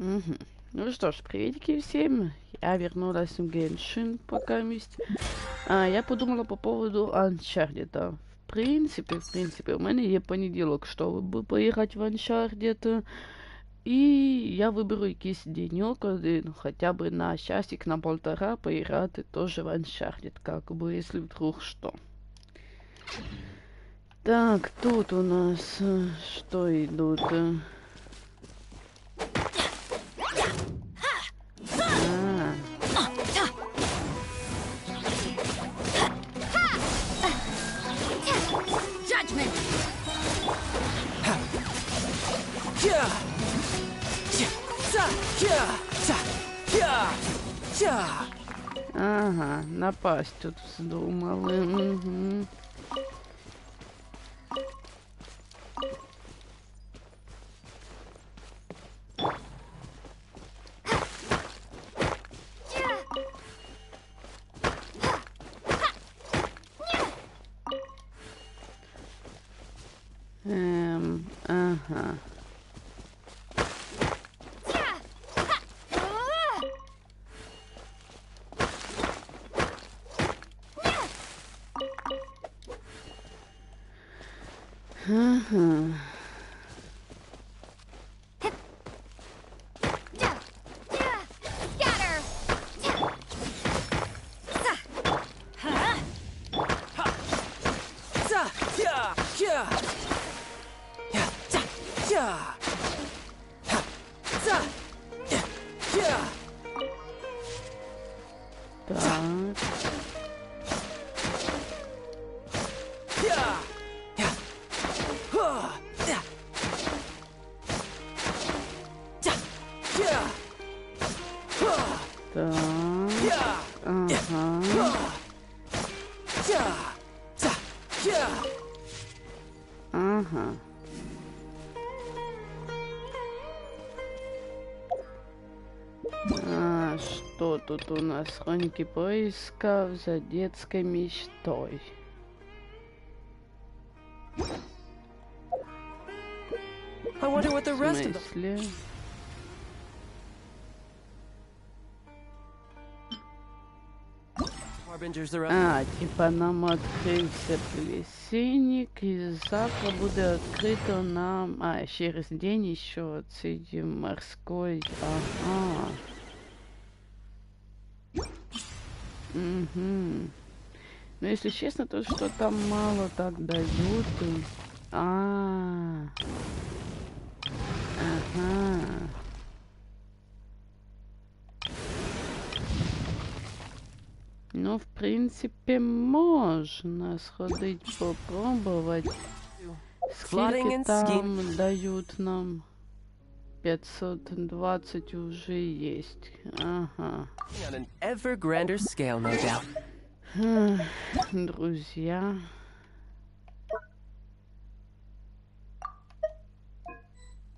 Мгм. Ну что ж, приветики всем. Я вернулась в Genshin пока есть. Я подумала по поводу Uncharted. В принципе, у меня есть понеділок, чтобы поехать в Uncharted. И я выберу якийсь денек один, хотя бы на часик, на полтора поиграть тоже в Uncharted, как бы, если вдруг что. Так, тут у нас что идут? Ага, напасть тут вздумали. Угу. Ага. Ага. Ага. Что тут у нас? Хроники поисков за детской мечтой. В смысле? Типа нам открылся плесенник, и завтра будет открыто нам... через день еще отсидим морской... Ага. Угу. Но если честно, то что там мало так дают. Ага. Ну, в принципе, можно сходить попробовать. Сколько там дают нам? 520 уже есть. Ага. Друзья.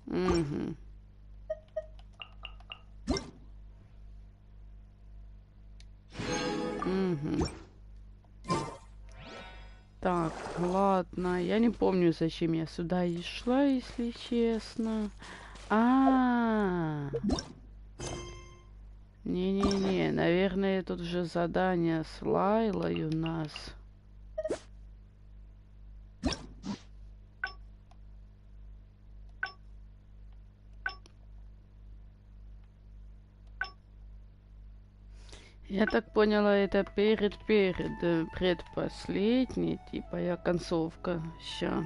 Угу. Угу. Так, ладно. Я не помню, зачем я сюда и шла, если честно. Не-не-не, наверное, тут же задание с Лайлой у нас. Я так поняла, это предпоследний, типа я концовка. Ща.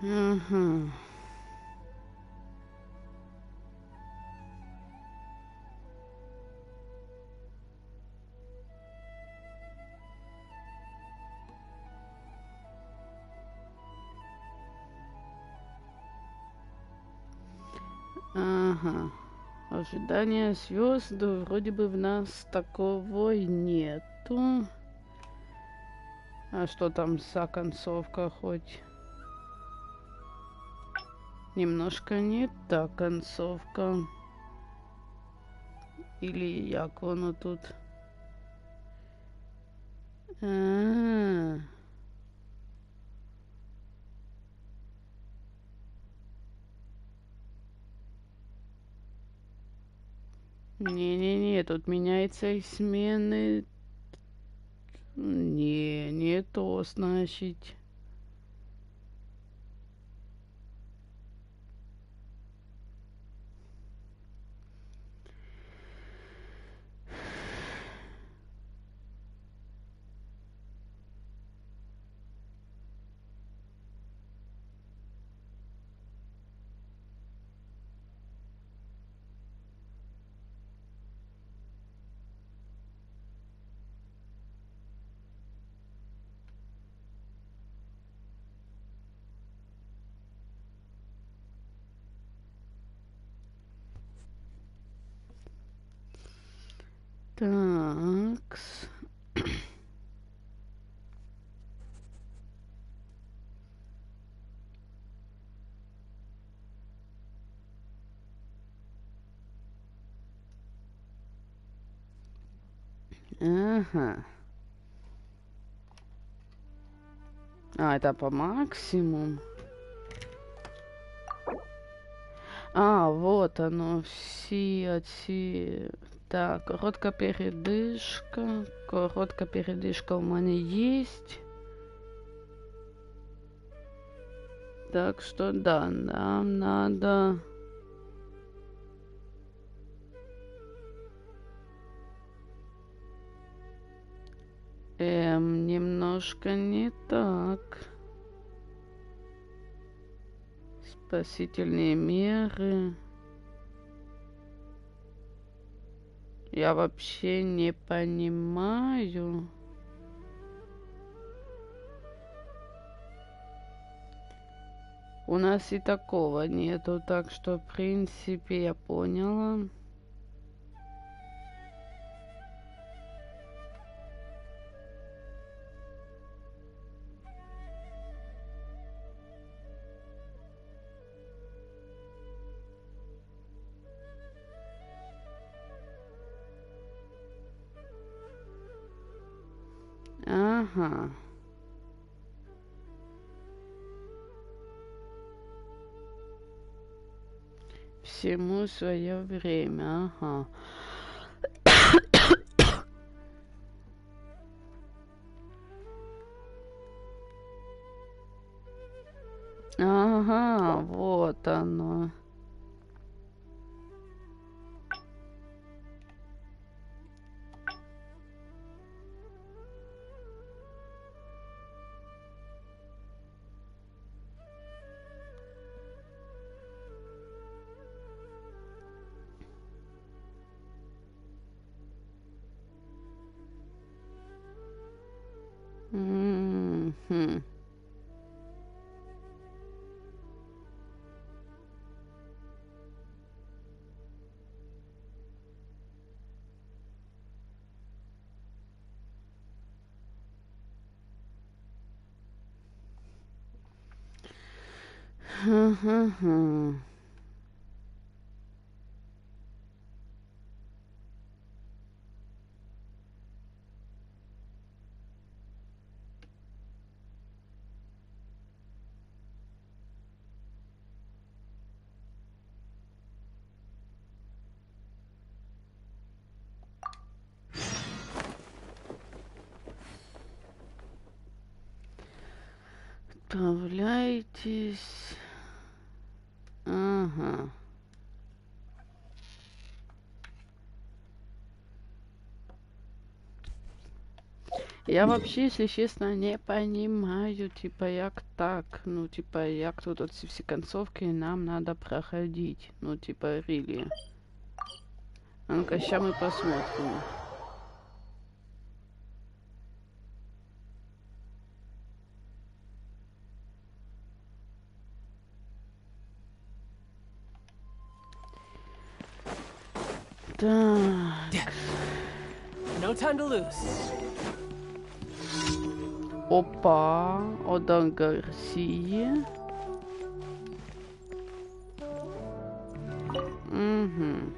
Ага. Ага. Ожидание звезд, вроде бы в нас такого нету. А что там за концовка хоть? Немножко не та концовка. Или як воно тут? А-а-а. Не-не-не, тут меняется и смены. Не то, значит. Такс. Ага. А, это по максимуму. А, вот оно, все. Так, короткая передышка. Короткая передышка у меня есть. Так что да, нам надо... немножко не так. Спасительные меры. Я вообще не понимаю. У нас и такого нету, так что, в принципе, я поняла. Ага. Всему свое время, ага. Ага, вот оно. М-м-м. Ха-ха-ха. Отправляйтесь. Ага. Я вообще, если честно, не понимаю, типа, як так. Ну, типа, як тут вот все концовки нам надо проходить. Ну, типа, really. А ну-ка, сейчас мы посмотрим. Так. No time to lose. Опа, Одан Гарсия. Угу.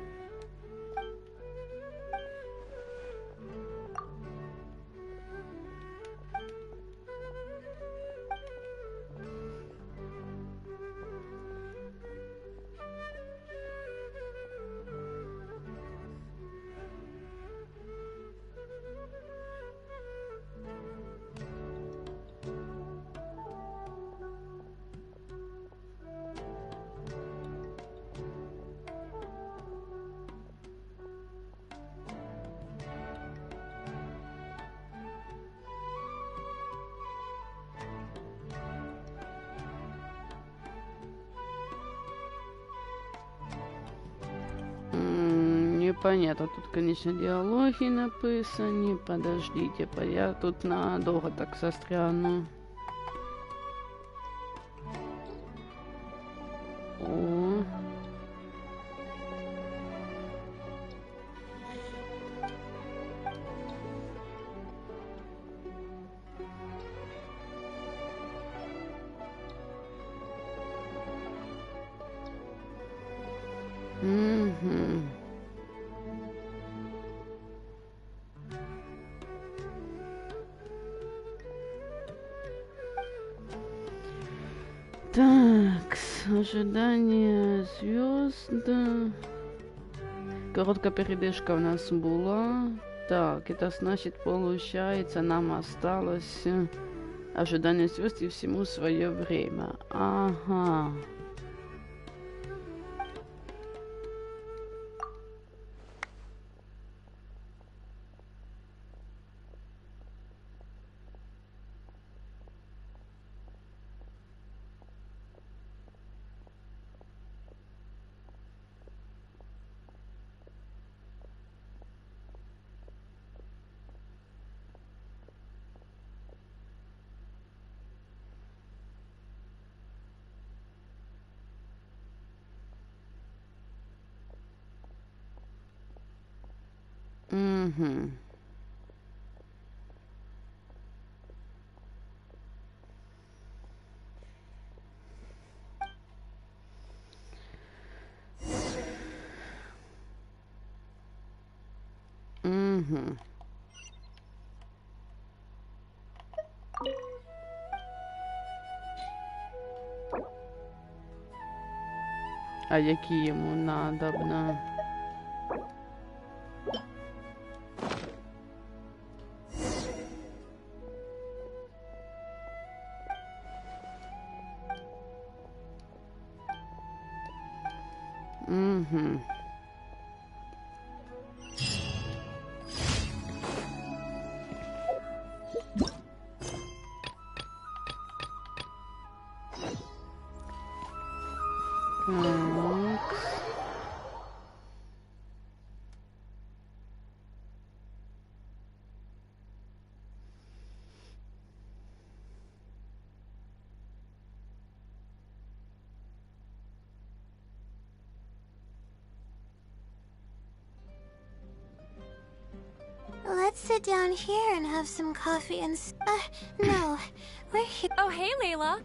Понятно, тут, конечно, диалоги написаны. Подождите, я тут надолго так застряну. О. Угу. Так, ожидание звезд. Короткая передышка у нас была. Так, это значит, получается, нам осталось ожидание звезд и всему свое время. Ага. Угу. Угу. А які йому надобно? Угу. Так. Let's sit down here and have some coffee and no. We're here. Oh, hey, Layla.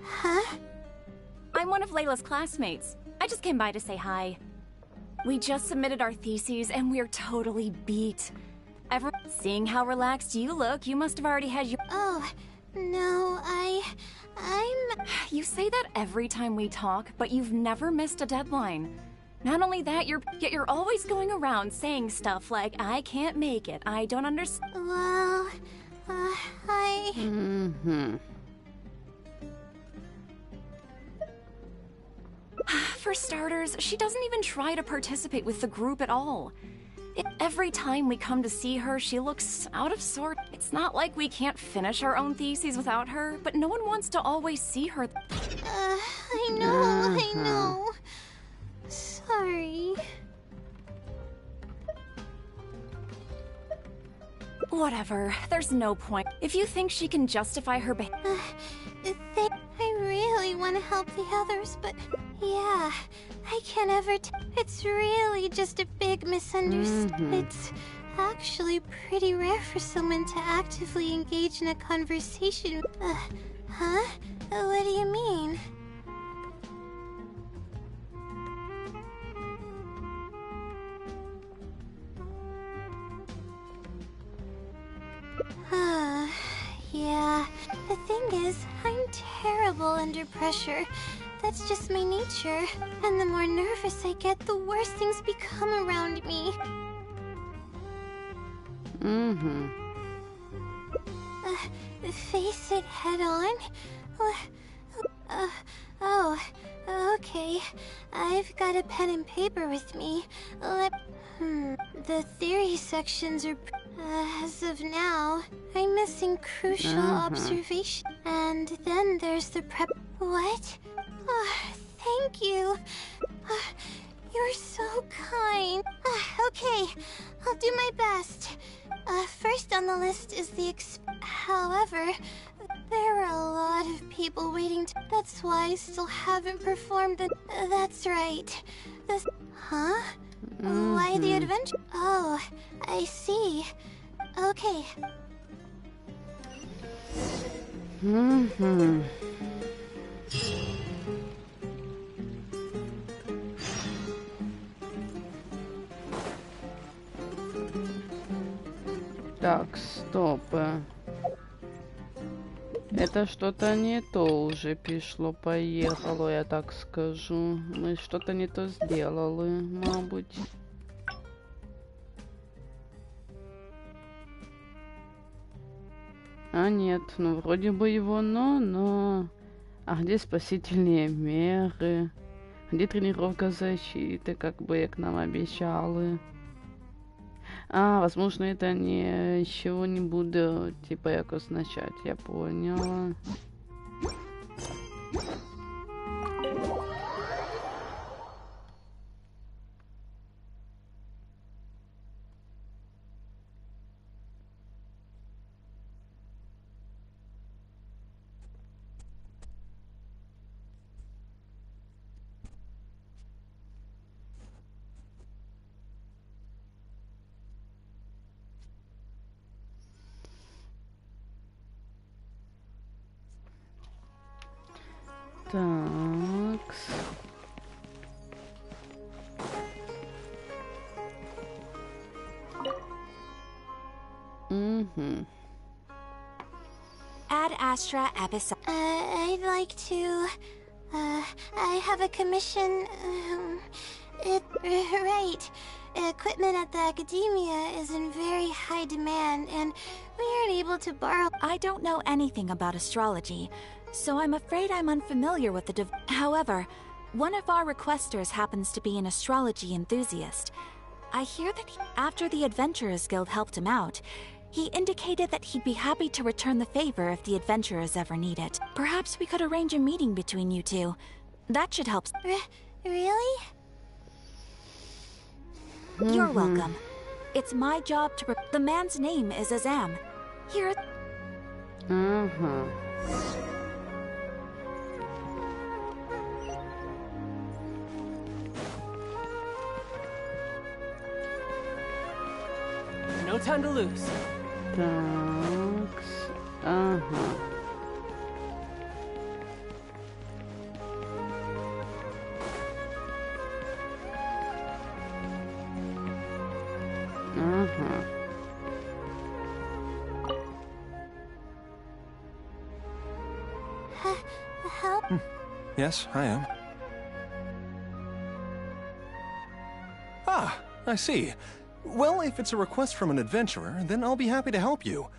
Huh? I'm one of Layla's classmates. I just came by to say hi. We just submitted our theses and we're totally beat. Seeing how relaxed you look, you must have already had your— Oh, no, I'm... You say that every time we talk, but you've never missed a deadline. Not only that, yet you're always going around saying stuff like, I can't make it, I don't understand. Well, I... Mm-hmm. For starters, she doesn't even try to participate with the group at all. Every time we come to see her, she looks out of sorts. It's not like we can't finish our own theses without her, but no one wants to always see her. I know. Sorry. Whatever, there's no point. If you think she can justify her behavior— I really want to help the others, but yeah, I can't ever it's really just a big misunderstanding. It's actually pretty rare for someone to actively engage in a conversation. Huh? What do you mean? Yeah, the thing is, I'm terrible under pressure. That's just my nature. And the more nervous I get, the worse things become around me. Mm-hmm. Face it head on? Oh, okay. I've got a pen and paper with me. The theory sections are... as of now, I'm missing crucial observation. And then there's the prep... What? Oh, thank you. You're so kind. Okay, I'll do my best. First on the list is the However, there are a lot of people waiting to... That's why I still haven't performed the... That's right. The... Huh? Why the adventure? Oh, I see. Okay. Так, стоп. Это что-то не то уже пришло-поехало, я так скажу. Мы что-то не то сделали, мабуть. А нет, ну вроде бы его, но... А где спасительные меры? Где тренировка защиты, как бы к нам обещали? А, возможно, это не чего не буду, типа, якось начать, я поняла. Так. Ad Astra episode. I'd like to... I have a commission... right. Equipment at the academia is in very high demand, and we aren't able to borrow... I don't know anything about astrology, so I'm afraid I'm unfamiliar with the However, one of our requesters happens to be an astrology enthusiast. I hear that after the Adventurers Guild helped him out, he indicated that he'd be happy to return the favor if the adventurers ever need it. Perhaps we could arrange a meeting between you two. That should help. Really? You're welcome. It's my job to... The man's name is Azam. Here... No time to lose. Так. Ага. Ага. Help? Yes, I am. Ah, I see. Well, if it's a request from an adventurer, then I'll be happy to help you.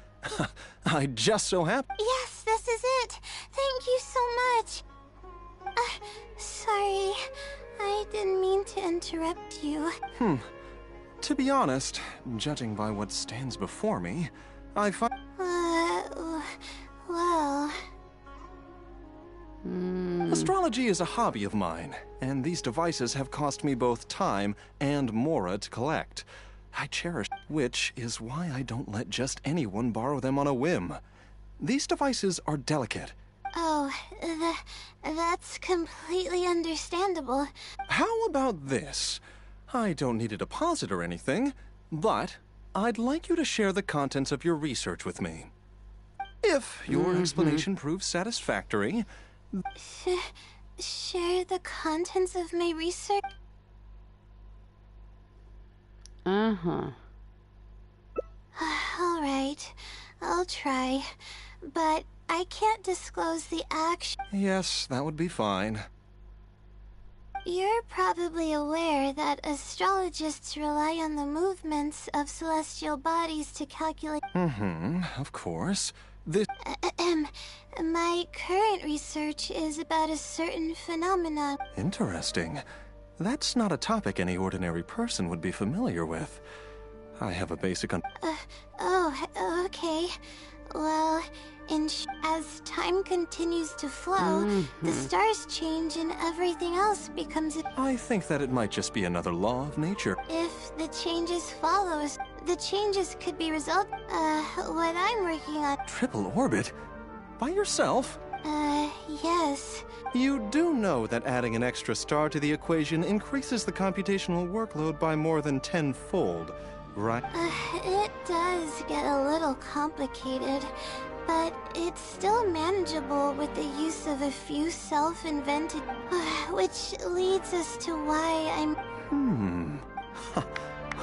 I just so happen... Yes, this is it. Thank you so much. Sorry. I didn't mean to interrupt you. To be honest, judging by what stands before me, I find... Well... Astrology is a hobby of mine, and these devices have cost me both time and mora to collect. I cherish, which is why I don't let just anyone borrow them on a whim. These devices are delicate. Oh, that's completely understandable. How about this? I don't need a deposit or anything, but I'd like you to share the contents of your research with me. If your explanation proves satisfactory... Share the contents of my research? Ага. Alright, I'll try. But I can't disclose the action. Yes, that would be fine. You're probably aware that astrologists rely on the movements of celestial bodies to calculate... Of course. This... My current research is about a certain phenomenon. Interesting. That's not a topic any ordinary person would be familiar with. I have a basic Oh, okay. Well, as time continues to flow, the stars change and everything else becomes I think that it might just be another law of nature. If the changes follows, the changes could be what I'm working on. Triple orbit? By yourself? Yes. You do know that adding an extra star to the equation increases the computational workload by more than 10-fold, right? It does get a little complicated, but it's still manageable with the use of a few self-invented, which leads us to why I'm...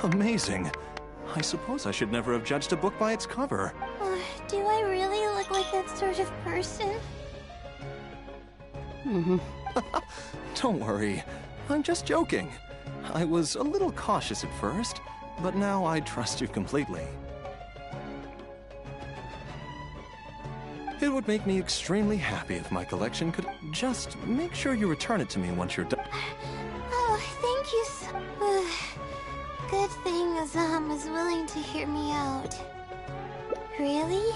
Amazing. I suppose I should never have judged a book by its cover. Do I really look like that sort of person? Don't worry. I'm just joking. I was a little cautious at first, but now I trust you completely. It would make me extremely happy if my collection could... Just make sure you return it to me once you're done. Oh, thank you so... Good thing Azam is willing to hear me out. Really?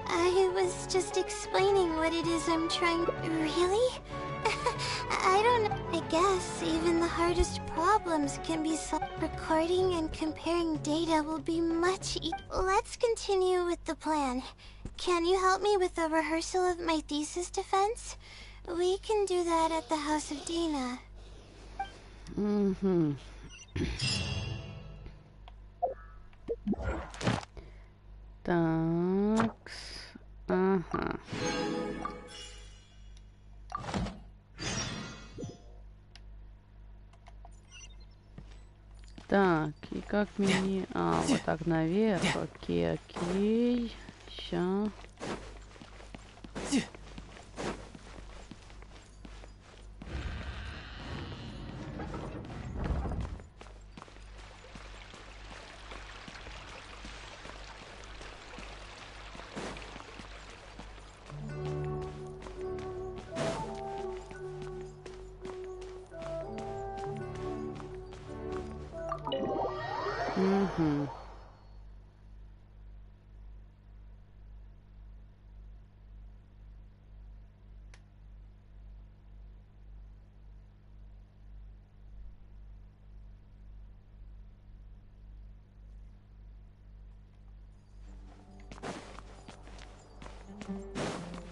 I was just explaining what it is I'm trying... Really? I don't know. I guess even the hardest problems can be solved. Recording and comparing data will be much easier. Let's continue with the plan. Can you help me with the rehearsal of my thesis defense? We can do that at the house of Dina. Такс. Ага. Так, и как мне... вот так наверх. Окей, окей. Ща.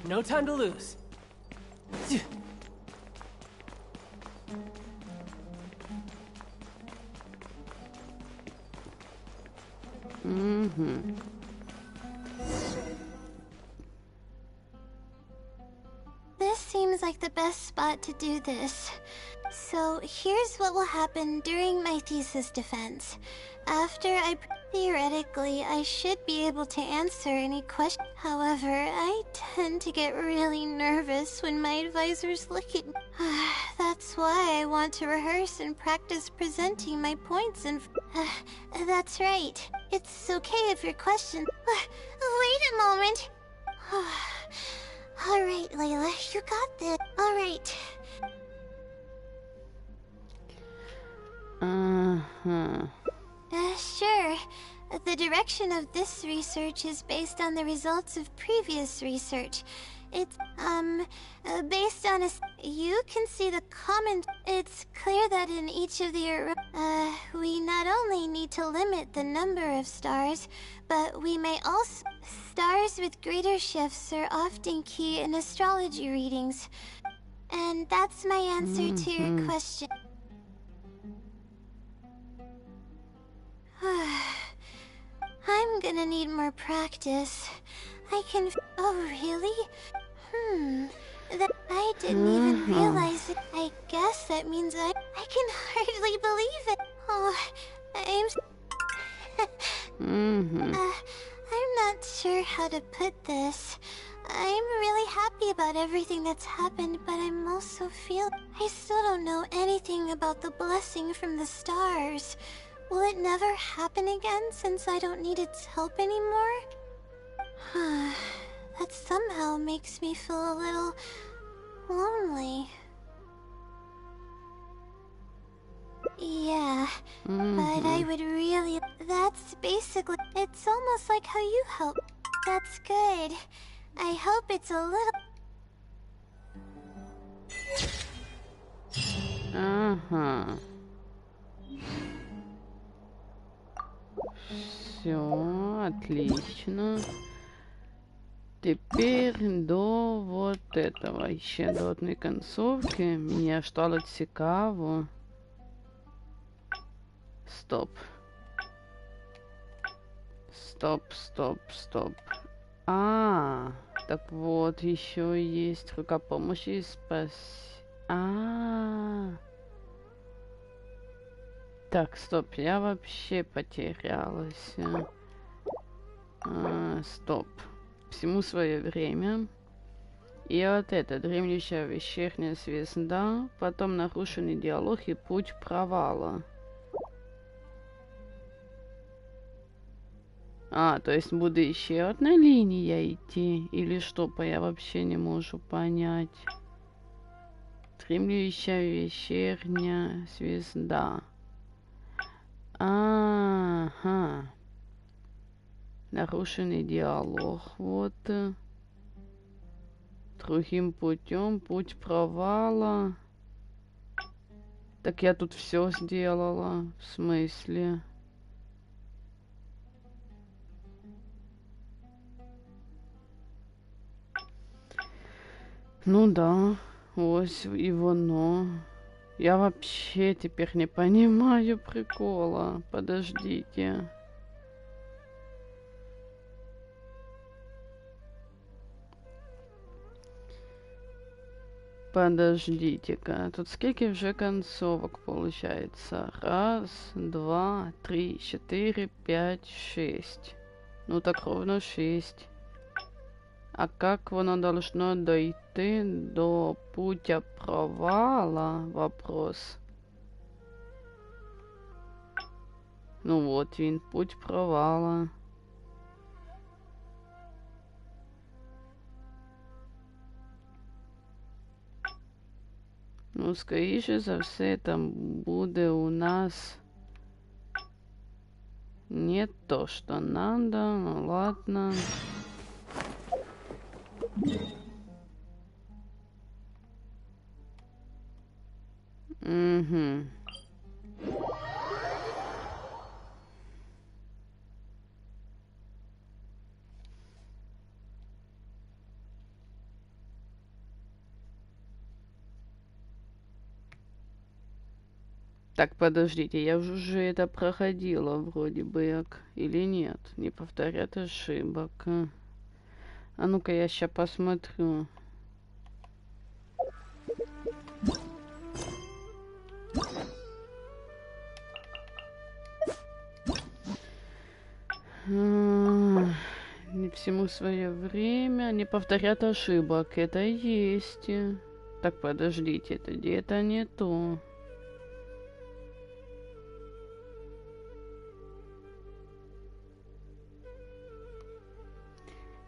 No time to lose. This seems like the best spot to do this. So here's what will happen during my thesis defense. Theoretically, I should be able to answer any question. However, I tend to get really nervous when my advisors look at me. That's why I want to rehearse and practice presenting my points and... that's right. It's okay if your question... wait a moment. Alright, Layla, you got this. Alright. Sure. The direction of this research is based on the results of previous research. It's, based on you can see the comment. It's clear that in each of the, we not only need to limit the number of stars, but we may also... Stars with greater shifts are often key in astrology readings. And that's my answer to your question. I'm gonna need more practice. I can... Oh, really? That I didn't even realize it. I guess that means I can hardly believe it. Oh, I'm not sure how to put this. I'm really happy about everything that's happened, but I'm also I still don't know anything about the blessing from the stars. Will it never happen again since I don't need its help anymore? That somehow makes me feel a little lonely. Yeah, but I would really... That's basically... It's almost like how you help. That's good. I hope it's a little... Ага. Все, отлично. Теперь до вот этого, еще до одной концовки. Мне стало цікаво. Стоп. Стоп. Так вот, еще есть рука помощи Так, стоп, я вообще потерялась. Стоп. Всему свое время. И вот это, дремлющая вечерняя звезда, потом нарушенный диалог и путь провала. То есть буду еще одна линия идти? Или что? Я вообще не могу понять. Дремлющая вечерняя звезда. Ага. Нарушенный диалог. Вот. Другим путем. Путь провала. Так я тут все сделала. В смысле? Ну да. Ось и воно. Я вообще теперь не понимаю прикола. Подождите. Подождите-ка. Тут сколько уже концовок получается? 1, 2, 3, 4, 5, 6. Ну так ровно 6. А как воно должно дойти до путя провала? Вопрос. Ну вот він, путь провала. Ну, скоріше за все, там буде у нас не то, что надо. Ну ладно. Угу. Так, подождите, я уже это проходила вроде бы, или нет? Не повторять ошибок. А ну-ка, я сейчас посмотрю. Не всему свое время. Не повторять ошибок. Это есть. Так, подождите, это где-то не то.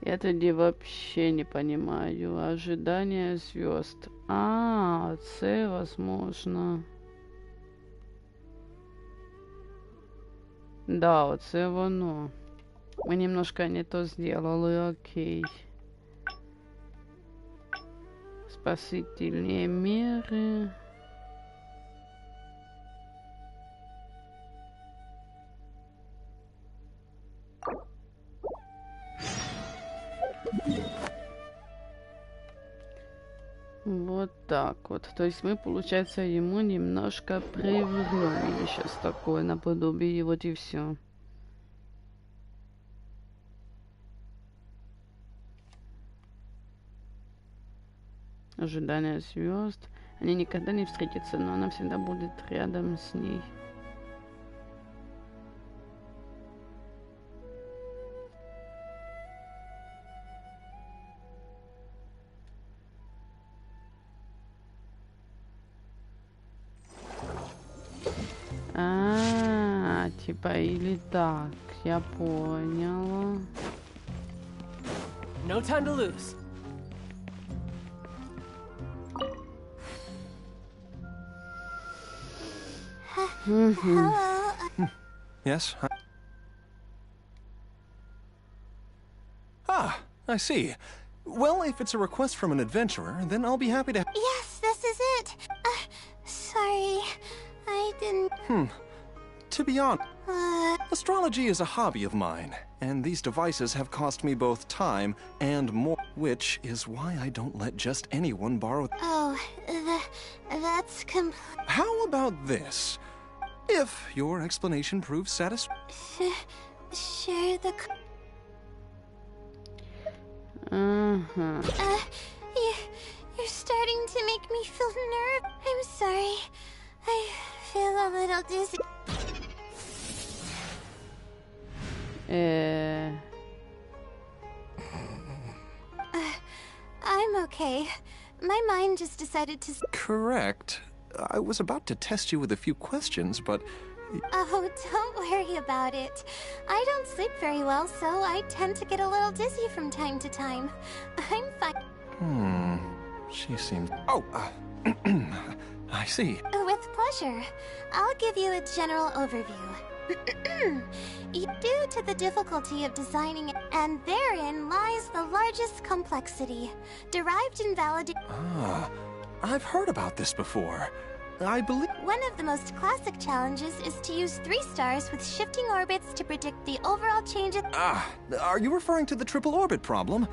Это где вообще не понимаю. Ожидание звезд. Це возможно. Да, оце воно. Мы немножко не то сделали, окей. Спасительные меры. Вот так вот. То есть мы, получается, ему немножко привернули сейчас такое наподобие, вот и все. Ожидание звезд. Они никогда не встретятся, но она всегда будет рядом с ней. Типа или так, я поняла. No time to lose. Hello. Yes? I see. Well, if it's a request from an adventurer, then I'll be happy to... Yes, this is it. Sorry, I didn't... To be honest, astrology is a hobby of mine, and these devices have cost me both time and more, which is why I don't let just anyone borrow... Oh, that's How about this? If your explanation proves satisfactory... Share the... You're starting to make me feel nervous. I'm sorry. I feel a little dizzy. I'm okay. My mind just decided to... Correct. I was about to test you with a few questions, but... Oh, don't worry about it. I don't sleep very well, so I tend to get a little dizzy from time to time. I'm fine. She seems... Oh, I see. With pleasure. I'll give you a general overview. Due to the difficulty of designing it, and therein lies the largest complexity, derived in validation. I've heard about this before. I believe... One of the most classic challenges is to use 3 stars with shifting orbits to predict the overall changes. Are you referring to the triple orbit problem?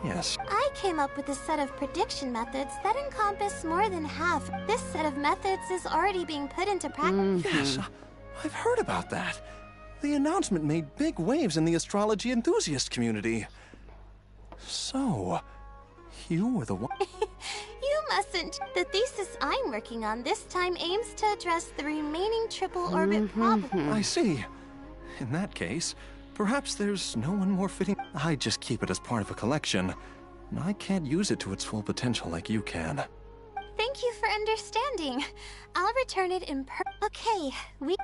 Yes. I came up with a set of prediction methods that encompass more than half. This set of methods is already being put into practice. Yes, I've heard about that. The announcement made big waves in the astrology enthusiast community. So, you were the one... You mustn't. The thesis I'm working on this time aims to address the remaining triple orbit problem. I see. In that case, perhaps there's no one more fitting. I just keep it as part of a collection. I can't use it to its full potential like you can. Thank you for understanding. I'll return it in Okay, we...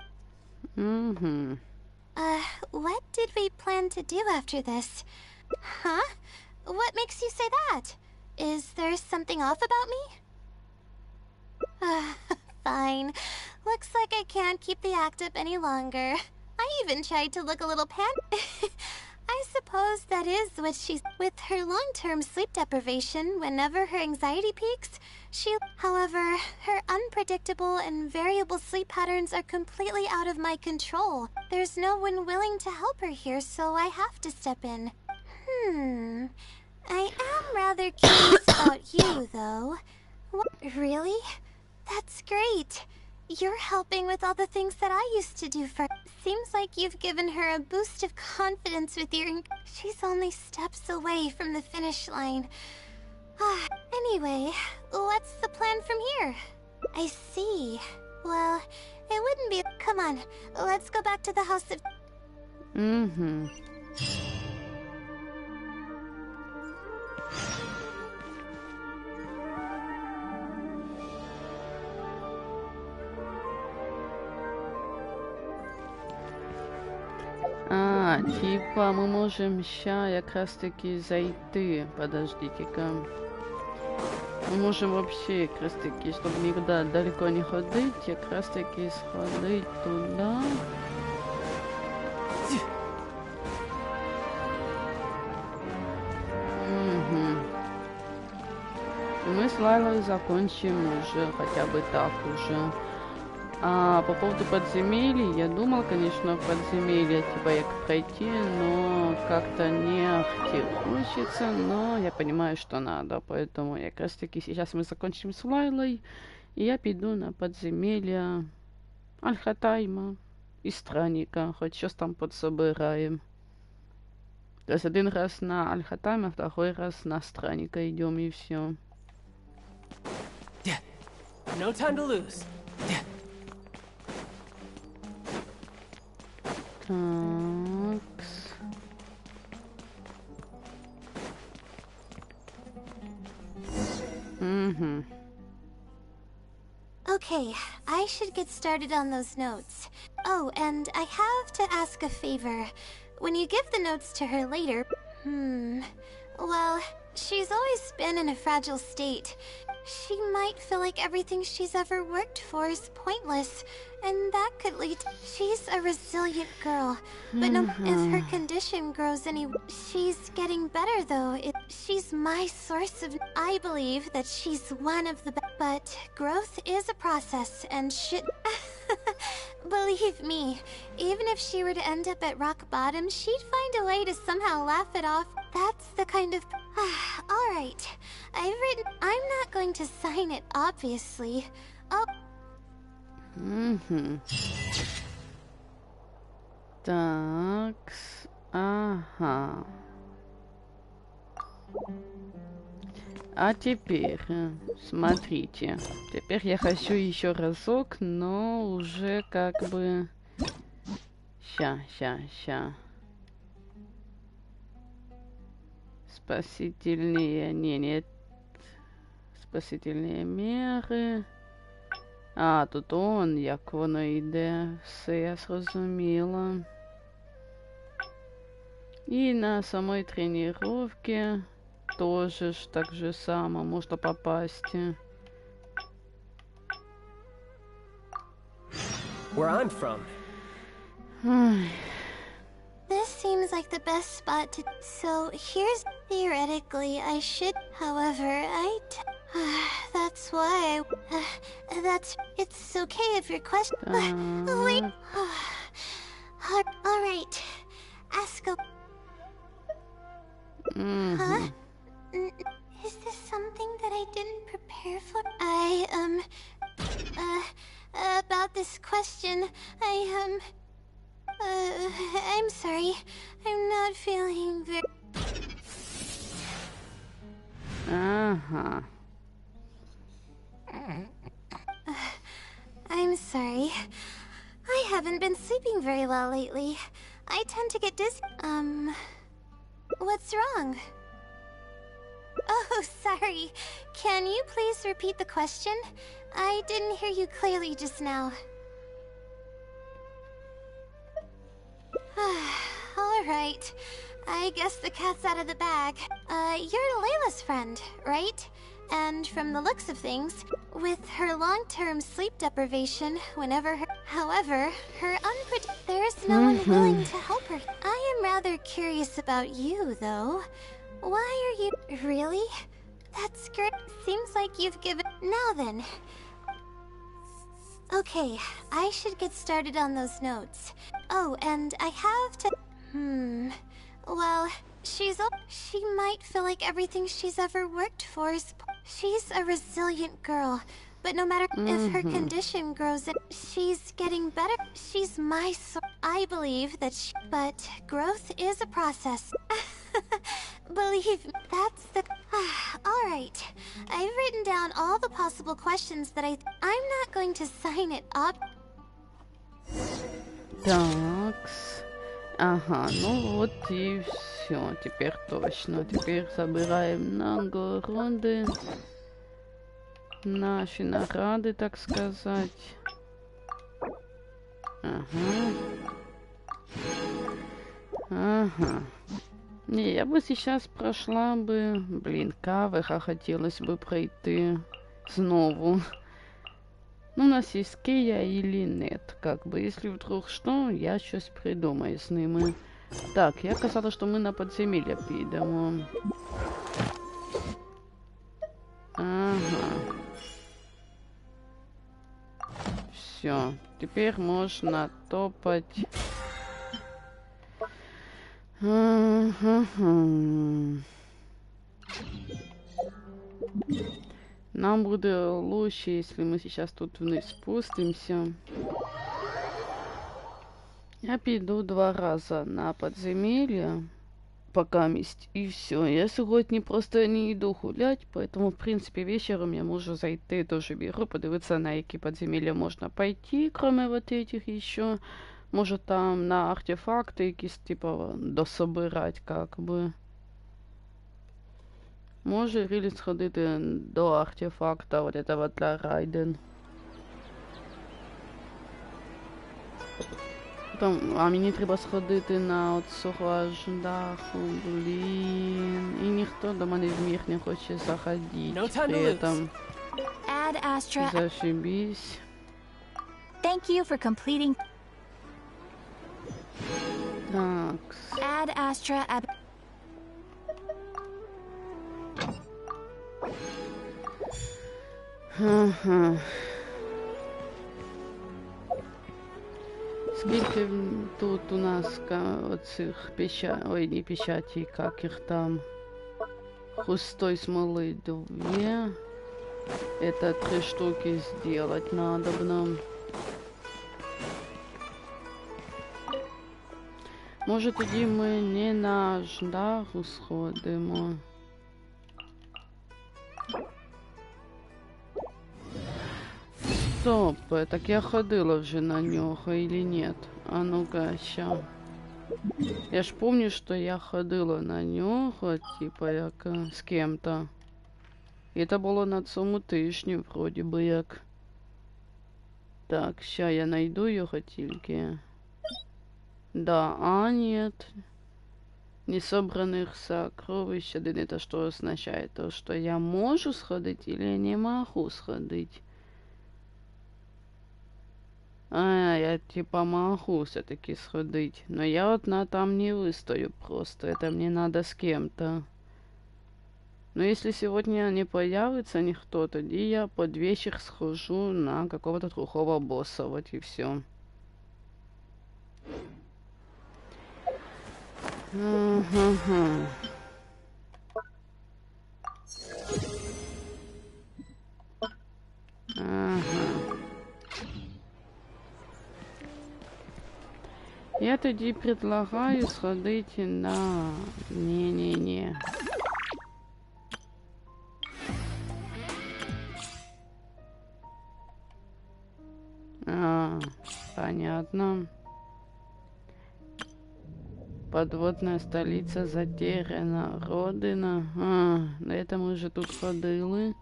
What did we plan to do after this? Huh? What makes you say that? Is there something off about me? Fine. Looks like I can't keep the act up any longer. I even tried to look a little I suppose that is what she's... With her long-term sleep deprivation, whenever her anxiety peaks, However, her unpredictable and variable sleep patterns are completely out of my control. There's no one willing to help her here, so I have to step in. I am rather curious about you, though. What? Really? That's great. You're helping with all the things that I used to do for... Seems like you've given her a boost of confidence with your... She's only steps away from the finish line. Anyway, what's the plan from here? I see. Well, it wouldn't be... Come on, let's go back to the house of... Типа мы можем ща якраз таки зайти. Подождите-ка. Мы можем вообще якраз таки, чтобы никуда далеко не ходить, якраз таки сходить туда. Мы с Лайлой закончим уже, хотя бы так уже. А по поводу подземелий, я думал, конечно, подземелье, типа, как пройти, но как-то не хочется, но я понимаю, что надо, поэтому я как раз таки сейчас мы закончим с Лайлой, и я пойду на подземелье Альхатайма и Странника, хоть сейчас там подсобираем. То есть один раз на Альхатайма, второй раз на Странника идем, и все. No time to lose. Okay, I should get started on those notes. Oh, and I have to ask a favor. When you give the notes to her later... Well, she's always been in a fragile state. she might feel like everything she's ever worked for is pointless, and that could lead to... She's a resilient girl, but no, if her condition grows any... She's getting better, though. She's my source of... I believe that she's one of the... But growth is a process, and should... Believe me, even if she were to end up at rock bottom, she'd find a way to somehow laugh it off. That's the kind of... Alright, I've written... I'm not going to sign it, obviously. Oh... Так, ага. А теперь, смотрите, теперь я хочу еще разок, но уже как бы... Ща. Спасительные... Нет. Спасительные меры. А, тут он, як воно йде. Все, я зрозуміла. І на самой тренировке тоже ж так же само можно попасть. Where I'm from. This seems like the best spot to... So, here's... Theoretically, I should... However, that's why that's... It's okay if your question... Wait... Alright. Ask a... Huh? Is this something that I didn't prepare for? About this question, I'm sorry. I'm not feeling very... I'm sorry. I haven't been sleeping very well lately. I tend to get dizzy. What's wrong? Oh, sorry. Can you please repeat the question? I didn't hear you clearly just now. Alright. I guess the cat's out of the bag. You're Layla's friend, right? And from the looks of things, with her long-term sleep deprivation, however, there's no one willing to help her. I am rather curious about you, though. Why are you... Really? That's great. Seems like you've given... Now then. Okay, I should get started on those notes. Oh, and I have to... Well, she might feel like everything she's ever worked for is... She's a resilient girl, but no matter if her condition grows, she's getting better. She's my source. I believe that she... But growth is a process. Believe me, that's the... Alright, I've written down all the possible questions that I'm not going to sign it up. Такс. Ага, ну вот и все. Теперь точно. Теперь собираем награды. Наши награды, так сказать. Ага. Не, я бы сейчас прошла бы... Блин, кавера хотелось бы пройти знову. Ну, у нас есть Кея или нет, как бы. Если вдруг что, я щось придумаю з ними. Так, я казала, що ми на подземелье підемо. Ага. Все, теперь можно топать. Нам будет лучше, если мы сейчас тут вниз спустимся. Я піду 2 рази на подземелье, пока месть, и все. Я сегодня просто не иду гулять, поэтому, в принципе, вечером я могу зайти тоже в игру, подивиться, на які подземелья можно пойти, кроме вот этих еще. Может там на артефакти якісь, типа, дособирать, как бы. Може рілі сходити до артефакта вот этого для Райден. Там, а мені треба сходити на от цього даху, блін. І ніхто до мене в мір не хоче заходити. No time to При этом... lose. Add Astra. Зашибись. Thank you for completing. Так. Add Astra. Ага. Скільки тут у нас оцих печатей, ой, не печатей, как их там, густой смолы 2. Это 3 штуки сделать надо нам. Може тоді ми не на ждаху сходимо. Стоп, так я ходила вже на нього или нет? А ну-ка, ща. Я ж помню, що я ходила на нього, типа як з кем-то. І це було на цьому тижні, вроді би як. Так, ща я найду його тільки. Да, а нет. Несобранных сокровищ. Один это что означает? То, что я могу сходить или я не могу сходить? А, я типа могу все-таки сходить. Но я одна там не выстою просто. Это мне надо с кем-то. Но если сегодня не появится никто, тогда я под вечер схожу на какого-то другого босса. Вот и все. Ага. Я тоді предлагаю сходить на... Не-не-не. Понятно. Подводная столица затеряна. Родина. На это мы уже тут ходили.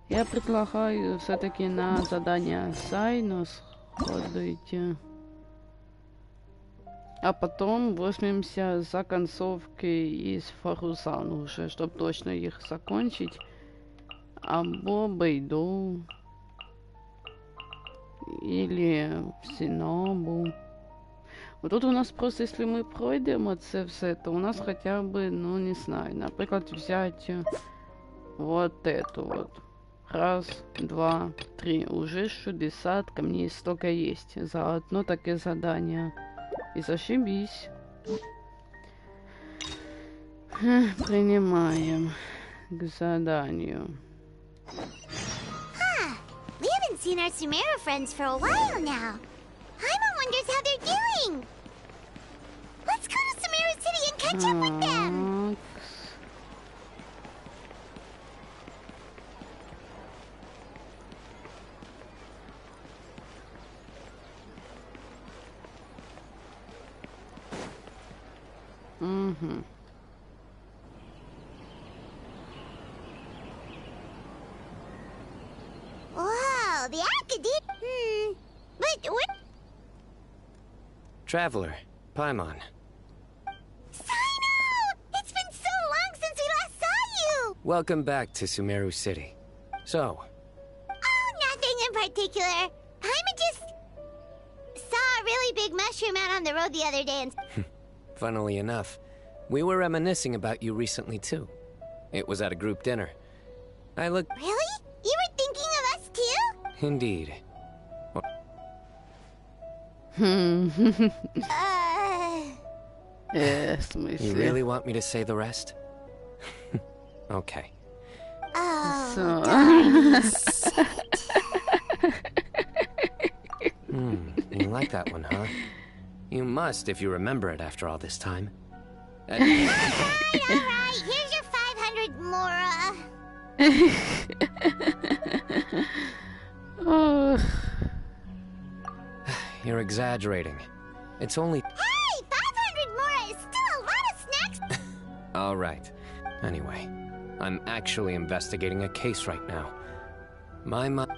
Я предлагаю все-таки на задание Сайну сходить. А потом возьмемся за концовки из Фарузан уже, чтобы точно их закончить. Або Бейду. Или в Синобу. Вот тут у нас просто, если мы пройдем це все, то у нас хотя бы, ну не знаю, например, взять вот эту вот. 1, 2, 3. Уже 60 камней столько есть. За одно такое задание. И зашибись. Принимаем к заданию. We haven't seen our Sumeru friends for a while now. Paimon wonders how they're doing. Let's go to Sumeru City and catch up with them. Wow, the academy. But what? Traveler, Paimon. Sino! It's been so long since we last saw you. Welcome back to Sumeru City. So, Oh, nothing in particular. Paimon just saw a really big mushroom out on the road the other day and... funnily enough, we were reminiscing about you recently too. It was at a group dinner. I look... Really? You were thinking of us too? Indeed. В You смысле? really want me to say the rest? Okay. Oh, So- You like that one, huh? You must if you remember it after all this time. Alright, here's your 500 Mora. Ох. You're exaggerating. It's only... Hey, 500 Mora is still a lot of snacks. All right. Anyway, I'm actually investigating a case right now. My mom...